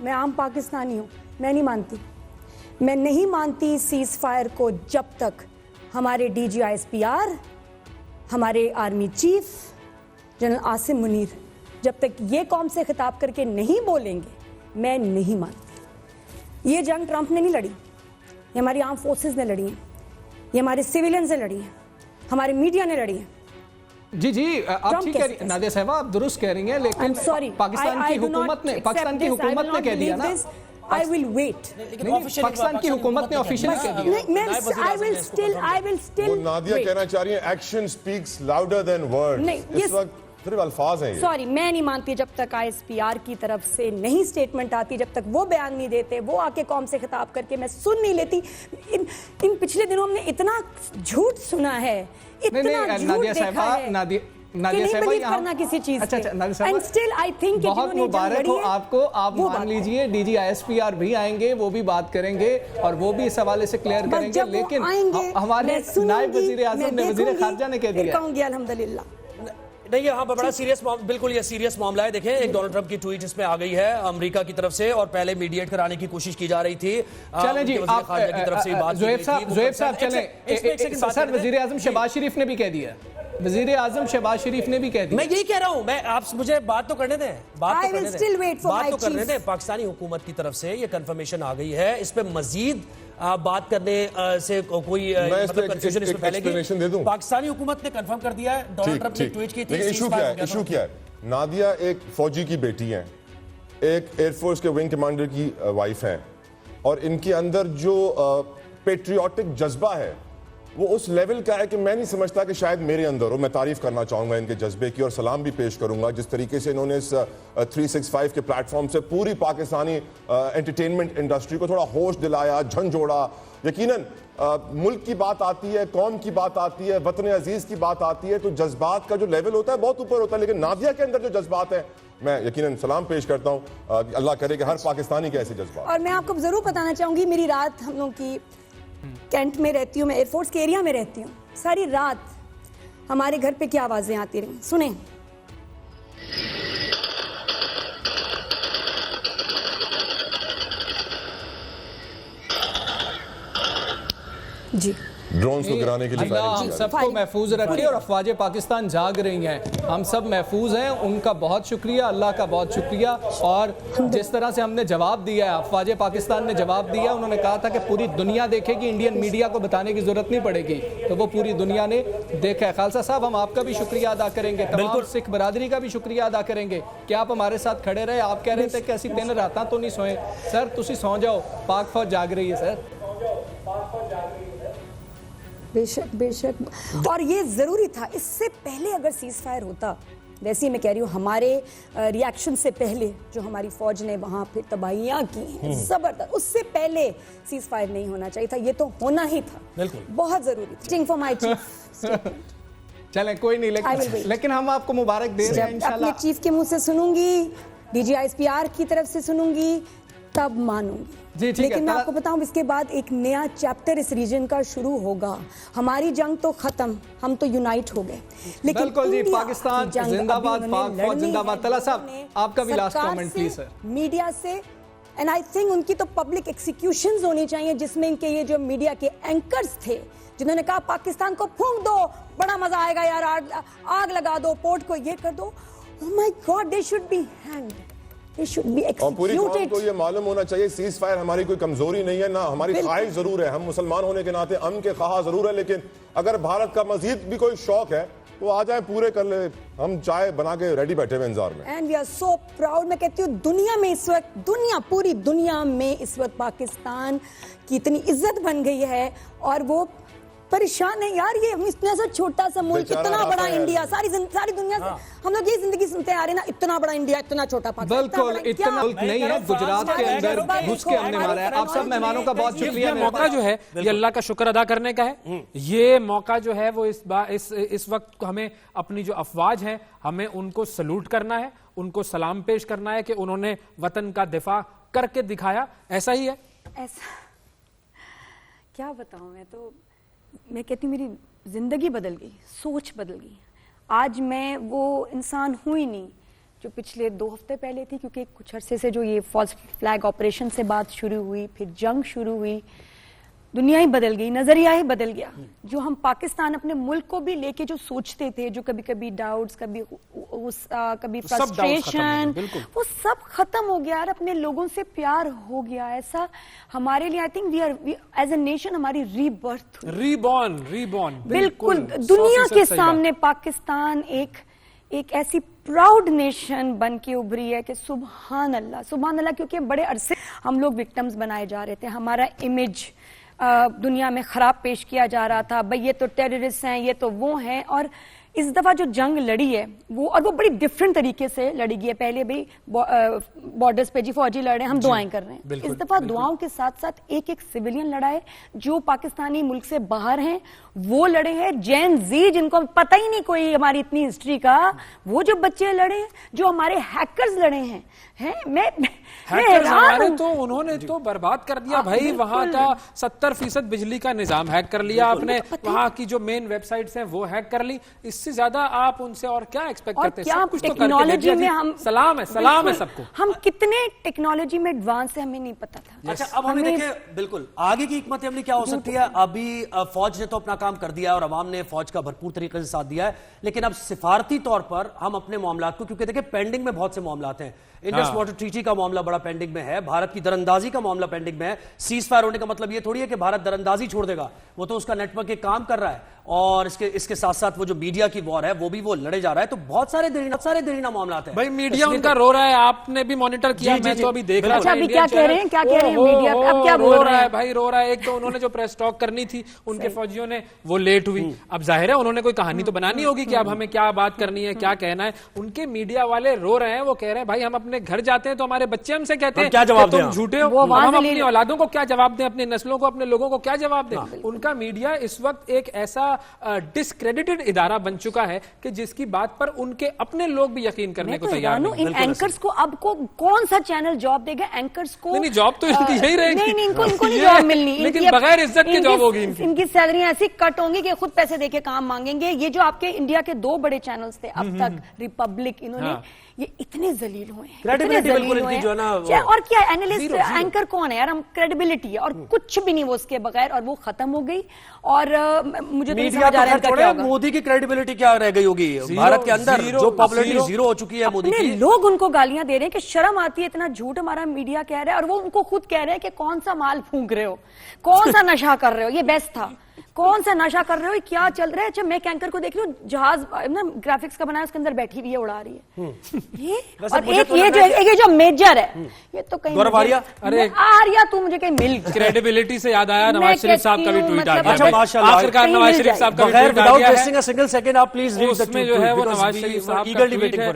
میں عام پاکستانی ہوں, میں نہیں مانتی. میں نہیں مانتی سیز فائر کو جب تک ہمارے D G I S P R, ہمارے army chief general Asim Munir جب تک یہ قوم سے خطاب کر کے نہیں بولیں گے, میں نہیں مانتی. یہ جنگ ٹرمپ نے نہیں لڑی, یہ ہماری آرم فورسز نے لڑی ہیں, یہ ہمارے سیولینز نے لڑی ہیں, ہمارے میڈیا نے لڑی ہیں. جی جی آپ ٹھیک کہہ رہی ہیں نادیہ صاحبہ, آپ درست کہہ رہی ہیں, لیکن پاکستان کی حکومت نے کہہ دیا نا, I will wait. پاکستان کی حکومت نے آفیشلی کہہ دیا. وہ نادیہ کہنا چاہ رہی ہیں action specs louder than word. اس وقت صرف الفاظ ہیں. سوری, میں نہیں مانتی جب تک آئی ایس پی آر کی طرف سے نہیں سٹیٹمنٹ آتی, جب تک وہ بیان نہیں دیتے, وہ آ کے قوم سے خطاب کر کے میں سن نہیں لیتی. ان پچھلے دنوں ہم نے اتنا جھوٹ سنا ہے, اتنا جھوٹ دیکھا ہے نادیہ صاحبہ کرنا کسی چیز پہ. بہت مبارک ہو آپ کو. آپ مان لیجئے D G I S P R بھی آئیں گے, وہ بھی بات کریں گے اور وہ بھی اس حوالے سے کلیئر کریں گے, لیکن ہمارے نائب وزیر اعظم نے, وزیر خارجہ نے کہہ دیا کہوں گی الحمدللہ. نہیں, یہاں پر بڑا سیریس, بالکل یہ سیریس معاملہ ہے. دیکھیں ایک ڈونلڈ ٹرمپ کی ٹویٹ اس میں آ گئی ہے امریکہ کی طرف سے, اور پہلے میڈیٹ کرانے کی کوشش کی جا رہی تھی. چلیں جی آپ زہیب صاحب چلیں. سر وزیر اعظم شہباز شریف نے بھی کہہ دیا, وزیر اعظم شہباز شریف نے بھی کہہ دیا. میں یہی کہہ رہا ہوں, میں آپ مجھے بات تو کرنے دیں, بات تو کرنے دیں. پاکستانی حکومت کی طرف سے یہ کنفرمیشن آ گئی ہے, اس پہ مزید بات کرنے سے کوئی کنفیوژن اس میں پھیلے گی. پاکستانی حکومت نے کنفرم کر دیا ہے, ڈونلڈ ٹرمپ نے ٹویٹ کی تھی. ایشو کیا ہے؟ نادیہ ایک فوجی کی بیٹی ہیں, ایک ایئر فورس کے ونگ کمانڈر کی وائف ہیں, اور ان کے اندر جو پیٹریوٹک جذبہ ہے وہ اس لیول کا ہے کہ میں نہیں سمجھتا کہ شاید میرے اندر ہو. میں تعریف کرنا چاہوں گا ان کے جذبے کی اور سلام بھی پیش کروں گا, جس طریقے سے انہوں نے اس 365 کے پلیٹ فارم سے پوری پاکستانی انٹرٹینمنٹ انڈسٹری کو تھوڑا ہوش دلایا, جھنجھوڑا. یقیناً ملک کی بات آتی ہے, قوم کی بات آتی ہے, وطن عزیز کی بات آتی ہے, تو جذبات کا جو لیول ہوتا ہے بہت اوپر ہوتا ہے. لیکن نادیہ کے اندر جو جذبات ہیں, میں یقیناً سلام پیش کرتا ہوں. اللہ کرے کہ ہر پاکستانی کے ایسے جذبات. اور میں آپ کو ضرور بتانا چاہوں گی, میری رات ہم لوگ کی کینٹ میں رہتی ہوں, میں ایئر فورس کے ایریا میں رہتی ہوں, ساری رات ہمارے گھر پہ کیا آوازیں آتی رہیں, سنیں. جی ڈرونز کو گرانے کے لیے اللہ ہم سب کو محفوظ رکھے, اور افواج پاکستان جاگ رہی ہیں, ہم سب محفوظ ہیں. ان کا بہت شکریہ, اللہ کا بہت شکریہ. اور جس طرح سے ہم نے جواب دیا ہے, افواج پاکستان نے جواب دیا, انہوں نے کہا تھا کہ پوری دنیا دیکھے گی, انڈین میڈیا کو بتانے کی ضرورت نہیں پڑے گی, تو وہ پوری دنیا نے دیکھا ہے. خالصہ صاحب ہم آپ کا بھی شکریہ ادا کریں گے, تمام سکھ برادری کا بھی شکریہ ادا کریں گے کہ آپ ہمارے ساتھ کھڑے رہے. آپ کہہ رہے تھے کہ ایسی دن راتاں تو نہیں سوئیں. سر تسی سو جاؤ, پاک فوج جاگ رہی ہے. سر بے شک بے شک, اور یہ ضروری تھا. اس سے پہلے اگر سیز فائر ہوتا, ویسے ہی میں کہہ رہی ہوں, ہمارے ری ایکشن سے پہلے جو ہماری فوج نے وہاں پھر تباہیاں کی ہیں زبردست, اس سے پہلے سیز فائر نہیں ہونا چاہیے تھا. یہ تو ہونا ہی تھا, بہت ضروری تھا. فار مائی چیف چلیں کوئی نہیں, لیکن ہم آپ کو مبارک دے رہے ہیں انشاءاللہ. اپنے چیف کے منہ سے سنوں گی, D G I S P R کی طرف سے سنوں گی, تب مانوں گی. لیکن میں آپ کو بتاؤں, اس کے بعد ایک نیا چیپٹر اس ریجن کا شروع ہوگا. ہماری جنگ تو ختم, ہم تو یونائٹ ہو گئے, لیکن بالکل جی, پاکستان زندہ باد, پاک فوج زندہ باد. طلعت صاحب آپ کا بھی last comment please sir. Media سے, اینڈ آئی تھنک ان کی تو پبلک ایکسیکیوشنز ہونی چاہیے, جس میں ان کے یہ جو میڈیا کے اینکرز تھے جنہوں نے کہا پاکستان کو پھونک دو, بڑا مزہ آئے گا یار, آگ لگا دو, پورٹ کو یہ کر دو. Oh my God, they should be hanged. اور پوری قوم کو یہ معلوم ہونا چاہیے سیز فائر ہماری کوئی کمزوری نہیں ہے, نہ ہماری خواہش ضرور ہے. ہم مسلمان ہونے کے ناطے امن کے خواہاں ضرور ہے, لیکن اگر بھارت کا مزید بھی کوئی شوق ہے تو آ جائیں, پورے کر لے. ہم چائے بنا کے ریڈی بیٹھے ہوئے انتظار میں. And we are so proud. میں کہتی ہوں دنیا میں اس وقت, پوری دنیا میں اس وقت پاکستان کی اتنی عزت بن گئی ہے, اور وہ پریشان ہے یار. یہ اتنا سا چھوٹا سا ملک, اتنا بڑا انڈیا, ساری دنیا سے ہم لوگ یہ زندگی سنتے آ رہے ہیں نا, اتنا بڑا انڈیا, اتنا چھوٹا پاکستان. بالکل اتنا ملک نہیں ہے, گجرات کے اندر گھس کے ہم نے مارا ہے. آپ سب مہمانوں کا بہت شکریہ. یہ موقع جو ہے یہ اللہ کا شکر ادا کرنے کا ہے. یہ موقع جو ہے وہ اس وقت ہمیں اپنی جو افواج ہیں, ہمیں ان کو سلوٹ کرنا ہے, ان کو سلام پیش کرنا ہے کہ انہوں نے وطن کا دفاع کر کے دکھایا. ایسا ہی ہے. ایسا کیا بتاؤں, میں کہتی ہوں میری زندگی بدل گئی, سوچ بدل گئی. آج میں وہ انسان ہوں ہی نہیں جو پچھلے 2 ہفتے پہلے تھی، کیونکہ کچھ عرصے سے جو یہ فالس فلیگ آپریشن سے بات شروع ہوئی، پھر جنگ شروع ہوئی، دنیا ہی بدل گئی، نظریہ ہی بدل گیا. جو ہم پاکستان اپنے ملک کو بھی لے کے جو سوچتے تھے، جو کبھی کبھی ڈاؤٹس، کبھی فرسٹریشن، وہ سب ختم ہو گیا اور اپنے لوگوں سے پیار ہو گیا. ایسا ہمارے لیے I think as a nation ہماری ری برتھ، ری بورن بالکل دنیا کے سامنے پاکستان ایک ایسی پراؤڈ نیشن بن کے ابھری ہے کہ سبحان اللہ، کیونکہ بڑے عرصے ہم لوگ وکٹمز بنائے جا رہے تھے، ہمارا امیج دنیا میں خراب پیش کیا جا رہا تھا، بھئی یہ تو ٹیررسٹ ہیں، یہ تو وہ ہیں. اور اس دفعہ جو جنگ لڑی ہے وہ بڑی ڈیفرنٹ طریقے سے لڑی گئی ہے. پہلے بھی بارڈرز پہ فوجی لڑ رہے ہیں، ہم دعائیں کر رہے ہیں. اس دفعہ دعاؤں کے ساتھ ساتھ ایک سویلین لڑا ہے، جو پاکستانی ملک سے باہر ہیں وہ لڑے ہیں. جین زی جن کو پتہ ہی نہیں کوئی ہماری اتنی ہسٹری کا، وہ جو بچے لڑے ہیں، جو ہمارے ہیکرز لڑے ہیں. تو انہوں نے تو برباد کر دیا بھائی، وہاں کا 70% بجلی کا نظام ہیک کر لیا آپ نے، وہاں کی جو مین ویب سائٹس ہیں وہ ہیک کر لی. اس سے زیادہ آپ ان سے اور کیا ایکسپیکٹ کرتے ہیں؟ سب کچھ تو ٹیکنالوجی میں ہم سلام ہے سب کو. ہم کتنے ٹیکنالوجی میں ایڈوانس ہیں ہمیں نہیں پتا تھا. اچھا اب ہمیں دیکھیں بالکل آگے کی حکمت عملی کیا ہو سکتی ہے. ابھی فوج نے تو اپنا کام کر دیا اور عوام نے فوج کا بھرپور طریقے سے ساتھ دیا ہے، لیکن اب سفارتی طور پر ہم اپنے معاملات کو، کیونکہ دیکھیں پینڈنگ میں بہت سے معاملات ہیں. انڈس واٹر ٹریٹی کا معاملہ بڑا پینڈنگ میں ہے، بھارت کی دراندازی کا معاملہ پینڈنگ میں ہے. سیز فائر ہونے کا مطلب یہ تھوڑی ہے کہ بھارت دراندازی چھوڑ دے گا، وہ تو اس کا نیٹ ورک ایک کام کر رہا ہے، اور اس کے ساتھ ساتھ وہ جو میڈیا کی وار ہے وہ بھی وہ لڑے جا رہا ہے. تو بہت سارے دیرینہ معاملات ہیں. بھائی میڈیا ان کا رو رہا ہے، آپ نے بھی مانیٹر کیا، میں تو ابھی دیکھ رہا ہوں. اچھا ابھی کیا کہہ رہے ہیں میڈیا اب کیا بول رہا ہے؟ بھائی رو رہا ہے. ایک تو انہوں نے جو پریس ٹاک کرنی تھی ان کے فوجیوں نے وہ لیٹ ہوئی. اب ظاہر ہے انہوں نے کوئی کہانی تو بنانی ہوگی کہ اب ہمیں کیا بات کرنی ہے، کیا کہنا ہے. ان کے میڈیا والے رو رہے ہیں، وہ کہہ رہے ہیں بھائی ہم اپنے گھر جاتے ہیں تو ہمارے بچے ہم سے کہتے ہیں کہ تم جھوٹے ہو. ہم اپنی اولادوں کو کیا جواب دیں، اپنی نسلوں کو، اپنے لوگوں کو کیا جواب دیں؟ ان کا میڈیا اس وقت ایک ایسا ڈسکریڈٹڈ ادارہ بن چکا ہے کہ جس کی بات پر ان کے اپنے لوگ بھی یقین کرنے کو تیار نہیں. ان اینکرز کو اب کون سا چینل جاب دے گا؟ اینکرز کو نہیں، جاب تو ان کی یہی رہے گی. نہیں ان کو نہیں جاب ملنی، لیکن بغیر عزت کے جاب ہوگی. ان کی سیلریاں ایسی کٹ ہوں گی کہ خود پیسے دے کے کام مانگیں گے. یہ جو آپ کے انڈیا کے 2 بڑے چینلز تھے اب تک، ریپبلک، انہوں نے یہ اتنے ذلیل ہوئے ہیں. اور کیا اینالسٹ اینکر کون ہے یار؟ ہم کریڈیبلٹی ہے اور کچھ بھی نہیں وہ اس کے بغیر، اور وہ ختم ہو گئی. اور مجھے تو سمجھ آ رہا ہے مودی کی کریڈیبلٹی کیا رہ گئی ہوگی بھارت کے اندر، جو پاپولرٹی زیرو ہو چکی ہے مودی کی. لوگ ان کو گالیاں دے رہے ہیں کہ شرم آتی ہے، اتنا جھوٹ ہمارا میڈیا کہہ رہا ہے. اور وہ ان کو خود کہہ رہے ہیں کہ کون سا مال پھونک رہے ہو، کون سا نشہ کر رہے ہو، یہ بیسٹ تھا، کون سا نشہ کر رہے ہو، کیا چل رہا ہے. اچھا میں کینکر کو دیکھ رہی ہوں، جہاز گرافکس کا بنایا، اس کے اندر بیٹھی ہوئی ہے، اڑا رہی ہے. اور ایک یہ جو میجر ہے، یہ تو کہیں آریا تو مجھے کہیں مل. کریڈیبلٹی سے یاد آیا نواز شریف صاحب کا بھی ٹویٹ آ گیا. آخرکار نواز شریف صاحب کا بھی ٹویٹ آ گیا ہے. سنگل سیکنڈ آپ پلیز ریڈ اس میں جو ہے وہ نواز شریف صاحب کا ٹویٹ ہے.